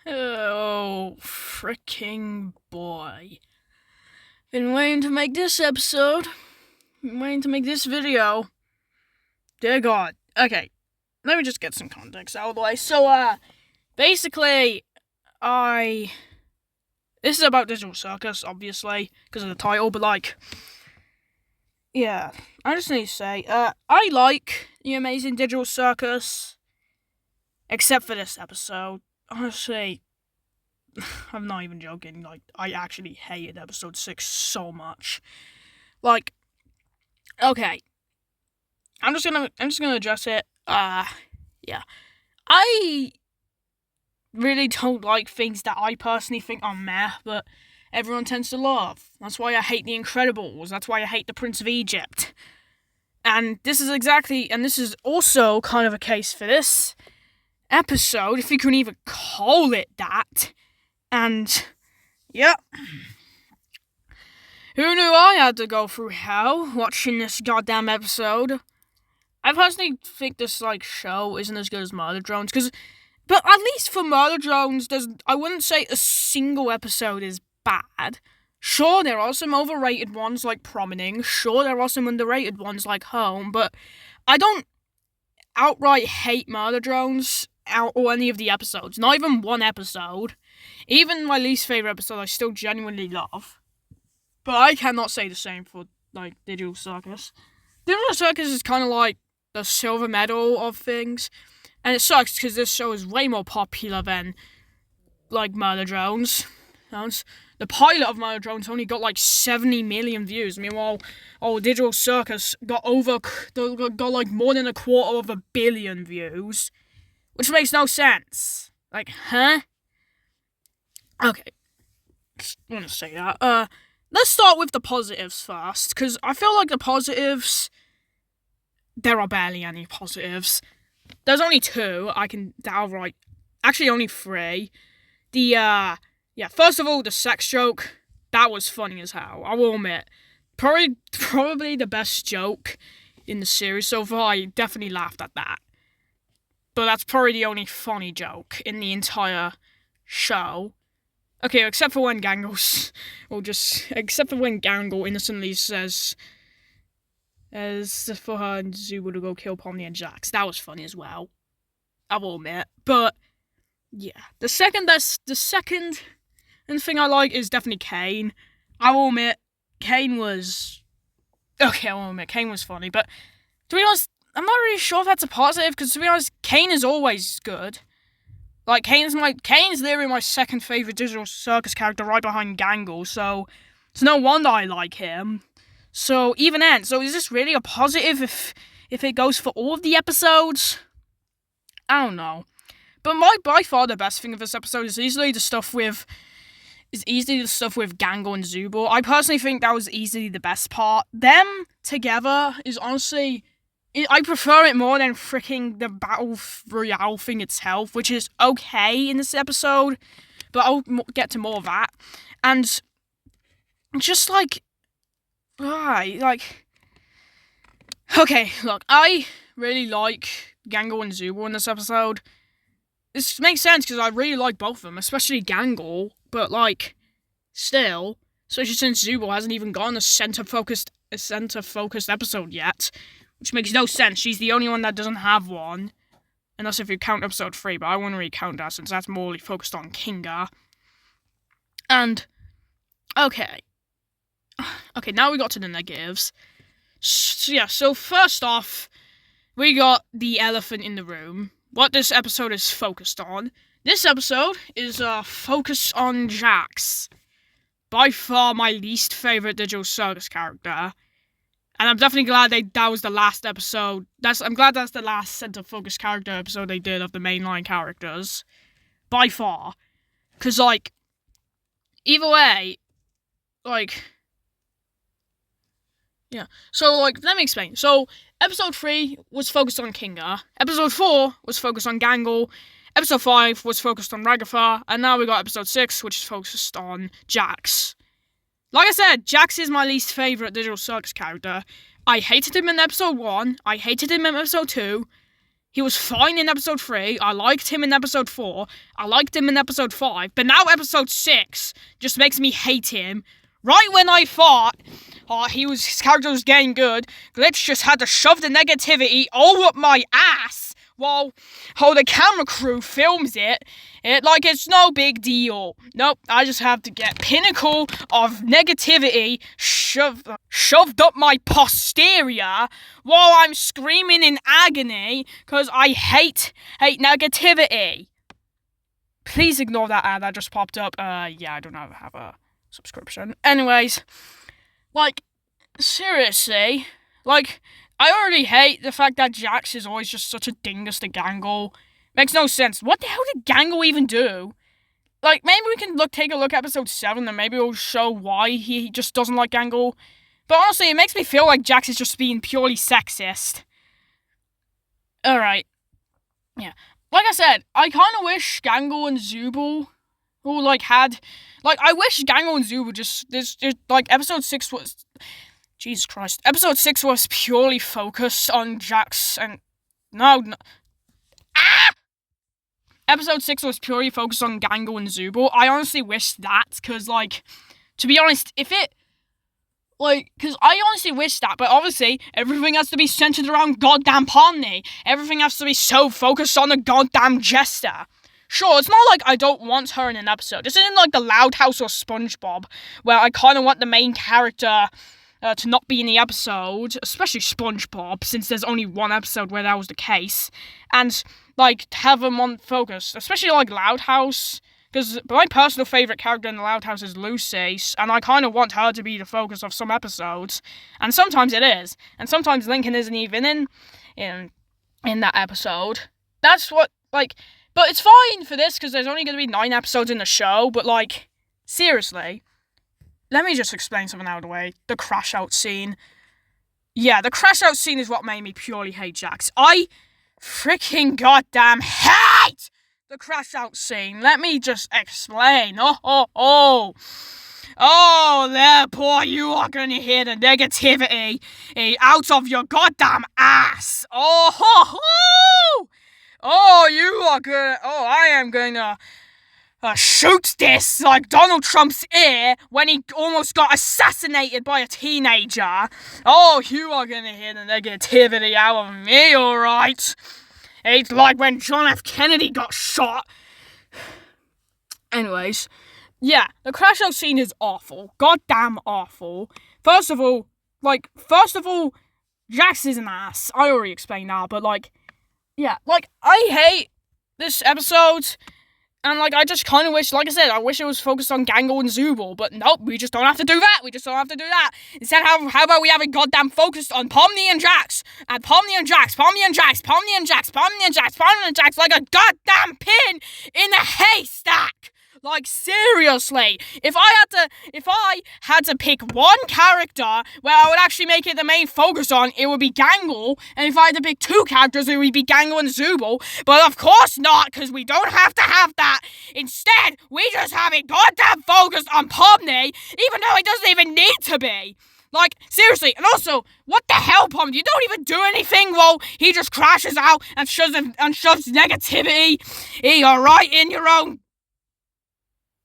Oh, freaking boy. Been waiting to make this episode. Been waiting to make this video. Dear God. Okay, let me just get some context out of the way. So, basically, this is about Digital Circus, obviously, because of the title, but, yeah, I just need to say, I like the amazing Digital Circus, except for this episode. Honestly, I'm not even joking. I actually hated episode 6 so much. Okay, I'm just gonna address it. Yeah, I really don't like things that I personally think are meh, but everyone tends to love. That's why I hate The Incredibles. That's why I hate The Prince of Egypt. And this is also kind of a case for this episode, if you can even call it that. And, yeah. Who knew I had to go through hell watching this goddamn episode? I personally think this, show isn't as good as Murder Drones, but at least for Murder Drones, I wouldn't say a single episode is bad. Sure, there are some overrated ones like Promining. Sure, there are some underrated ones like Home, but I don't outright hate Murder Drones or any of the episodes. Not even one episode. Even my least favourite episode I still genuinely love. But I cannot say the same for, Digital Circus. Digital Circus is kind of like the silver medal of things. And it sucks because this show is way more popular than, Murder Drones. The pilot of Murder Drones only got 70 million views. Meanwhile, Digital Circus got more than 250 million views. Which makes no sense. Huh? Okay. Just want to say that. Let's start with the positives first, because I feel like the positives, there are barely any positives. There's only two actually only three. First of all, the sex joke, that was funny as hell, I will admit. Probably the best joke in the series so far. I definitely laughed at that. But that's probably the only funny joke in the entire show. Okay, except for when Gangle innocently says, as for her and Zubo to go kill Pomni and Jax. That was funny as well, I will admit. But yeah, the second thing I like is definitely Kane. I will admit, Kane was funny, but to be honest, I'm not really sure if that's a positive, because to be honest, Kane is always good. Kane's literally my second favourite Digital Circus character, right behind Gangle, so it's no wonder I like him. So, even then, is this really a positive if it goes for all of the episodes? I don't know. But by far the best thing of this episode is easily the stuff with Gangle and Zubo. I personally think that was easily the best part. Them together is honestly, I prefer it more than freaking the Battle Royale thing itself, which is okay in this episode, but I'll get to more of that. And just okay, look, I really like Gangle and Zubo in this episode. This makes sense because I really like both of them, especially Gangle, but still, especially since Zubo hasn't even gotten a center-focused episode yet, which makes no sense. She's the only one that doesn't have one, unless if you count episode 3, but I wouldn't really count that since that's morely focused on Kinga. And, okay, now we got to the negatives. So first off, we got the elephant in the room. What this episode is focused on. This episode is focused on Jax. By far my least favourite Digital Circus character. And I'm definitely glad that was the last episode. I'm glad that's the last center focus character episode they did of the mainline characters. By far. Because, either way, yeah. So, let me explain. So, episode 3 was focused on Kinga. Episode 4 was focused on Gangle. Episode 5 was focused on Raghafa. And now we got episode 6, which is focused on Jax. Like I said, Jax is my least favourite Digital Circus character. I hated him in episode 1. I hated him in episode 2. He was fine in episode 3. I liked him in episode 4. I liked him in episode 5. But now episode 6 just makes me hate him. Right when I thought his character was getting good, Glitch just had to shove the negativity all up my ass while the camera crew films it like it's no big deal. Nope, I just have to get pinnacle of negativity shoved up my posterior while I'm screaming in agony because I hate negativity. Please ignore that ad that just popped up. Yeah, I don't have a subscription. Anyways, like, seriously, like, I already hate the fact that Jax is always just such a dingus to Gangle. Makes no sense. What the hell did Gangle even do? Like, maybe we can take a look at episode 7 and maybe it'll show why he just doesn't like Gangle. But honestly, it makes me feel like Jax is just being purely sexist. Alright. Yeah. Like I said, I kind of wish Gangle and Zubul I wish Gangle and Zubul just episode 6 was... Jesus Christ. Episode 6 was purely focused on Jax and... No. Ah! Episode 6 was purely focused on Gangle and Zubul. I honestly wish that, because, to be honest, because I honestly wish that, but obviously, everything has to be centered around goddamn Pomni. Everything has to be so focused on the goddamn Jester. Sure, it's not like I don't want her in an episode. This isn't like the Loud House or SpongeBob, where I kind of want the main character to not be in the episode, especially SpongeBob, since there's only one episode where that was the case, and, have them on focus, especially, Loud House, because my personal favourite character in the Loud House is Lucy, and I kind of want her to be the focus of some episodes, and sometimes it is, and sometimes Lincoln isn't even in that episode. That's what, but it's fine for this, because there's only going to be 9 episodes in the show, but, seriously, let me just explain something out of the way. The crash out scene. Yeah, the crash out scene is what made me purely hate Jax. I freaking goddamn hate the crash out scene. Let me just explain. Oh, there, boy, you are going to hear the negativity out of your goddamn ass. You are good. I am going to shoot this like Donald Trump's ear when he almost got assassinated by a teenager. You are going to hear the negativity out of me, alright? It's like when John F. Kennedy got shot. Anyways, yeah, the crash out scene is awful. Goddamn awful. First of all, Jax is an ass. I already explained that, but I hate this episode, and I just kind of wish, I wish it was focused on Gangle and Zubul, but nope, we just don't have to do that. Instead, how about we have it goddamn focused on Pomni and Jax, and Pomni and Jax, like a goddamn pin in a haystack. Seriously, if I had to pick one character where I would actually make it the main focus on, it would be Gangle, and if I had to pick 2 characters, it would be Gangle and Zubul, but of course not, because we don't have to have that. Instead, we just have it goddamn focused on Pomni, even though it doesn't even need to be. Seriously, and also, what the hell, Pomni? You don't even do anything while he just crashes out and shoves negativity. You're right in your own...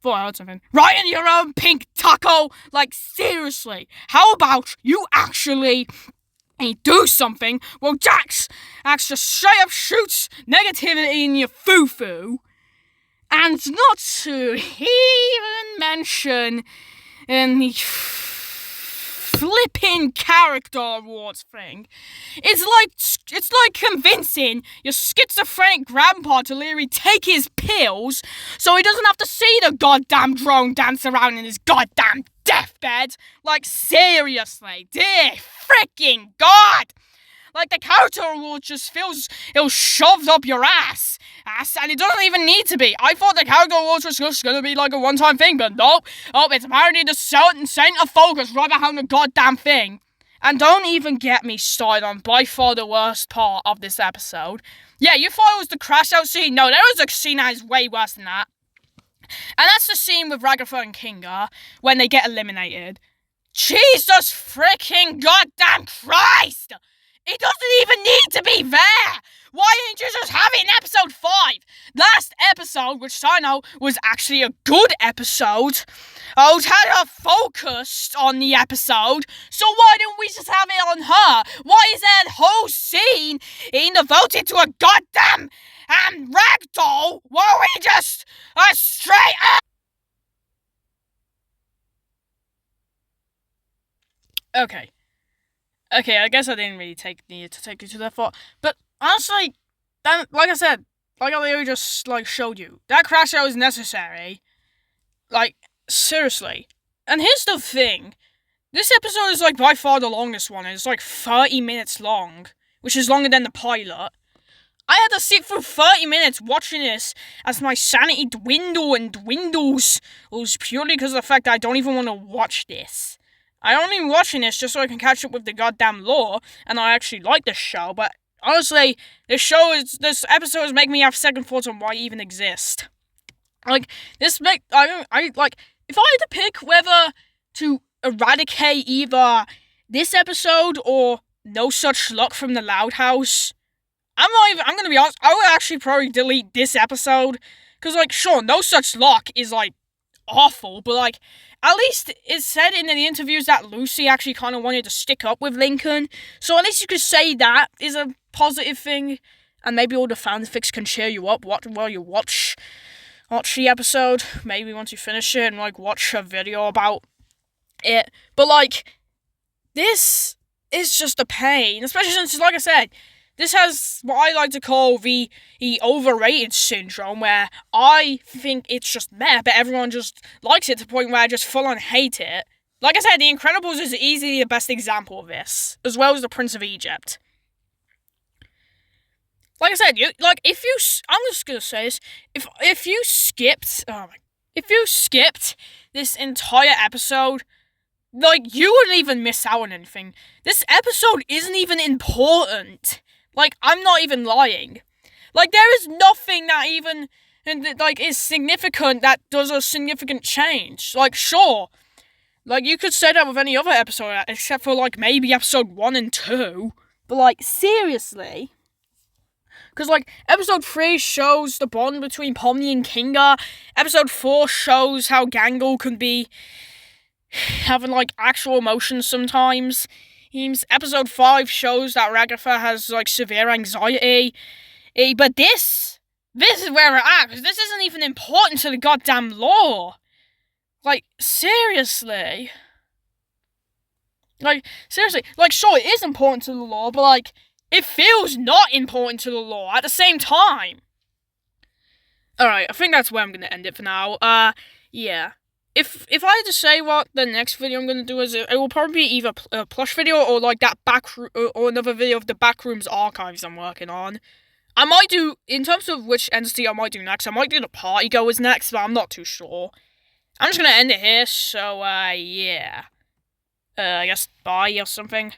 right in your own pink taco. Seriously, how about you actually do something? Well, Jax just straight up shoots negativity in your foo-foo. And not to even mention in the flipping character awards thing. It's like convincing your schizophrenic grandpa to literally take his pills so he doesn't have to see the goddamn drone dance around in his goddamn deathbed. Seriously, dear freaking God. The character award just feels shoved up your ass, and it doesn't even need to be. I thought the character awards was just gonna be a one-time thing, but nope. It's apparently the center focus right behind the goddamn thing. And don't even get me started on by far the worst part of this episode. Yeah, you thought it was the crash out scene? No, there was a scene that is way worse than that. And that's the scene with Ragatha and Kinga when they get eliminated. Jesus freaking goddamn Christ! It doesn't even need to be there! Why didn't you just have it in episode 5? Last episode, which I know was actually a good episode, Tara focused on the episode, so why don't we just have it on her? Why is that whole scene being devoted to a goddamn ragdoll? Why don't we just straight up? Okay, I guess I didn't really need to take you to that far, but honestly, then, like I said, like I literally just showed you, that crash out is necessary. Like, seriously. And here's the thing. This episode is by far the longest one. It's 30 minutes long, which is longer than the pilot. I had to sit through 30 minutes watching this as my sanity dwindles. It was purely because of the fact that I don't even want to watch this. I'm only watching this just so I can catch up with the goddamn lore, and I actually like this show, but honestly, this episode is making me have second thoughts on why I even exist. If I had to pick whether to eradicate either this episode or No Such Luck from the Loud House, I'm gonna be honest, I would actually probably delete this episode, because, sure, No Such Luck is, awful, but, at least it's said in the interviews that Lucy actually kind of wanted to stick up with Lincoln, so at least you could say that is a positive thing, and maybe all the fanfics can cheer you up while you watch the episode, maybe once you finish it, and, watch a video about it, but, this is just a pain, especially since, like I said, this has what I like to call the overrated syndrome, where I think it's just meh, but everyone just likes it to the point where I just full on hate it. Like I said, The Incredibles is easily the best example of this, as well as The Prince of Egypt. Like I said, I'm just gonna say this, if you skipped this entire episode, you wouldn't even miss out on anything. This episode isn't even important. I'm not even lying. There is nothing that even, is significant that does a significant change. Sure, you could say that with any other episode, except for, maybe episode 1 and 2, but, seriously? Because, episode 3 shows the bond between Pomni and Kinga, episode 4 shows how Gangle can be having, actual emotions sometimes. Episode 5 shows that Ragatha has, severe anxiety. But this is where we're at, because this isn't even important to the goddamn lore. Seriously. Seriously. Sure, it is important to the lore, but, it feels not important to the lore at the same time. Alright, I think that's where I'm gonna end it for now. Yeah. If I had to say what the next video I'm going to do is, it will probably be either a plush video or or another video of the Backrooms archives I'm working on. I might do, in terms of which entity I might do next, I might do the Party Goers next, but I'm not too sure. I'm just going to end it here, so, yeah. I guess bye or something.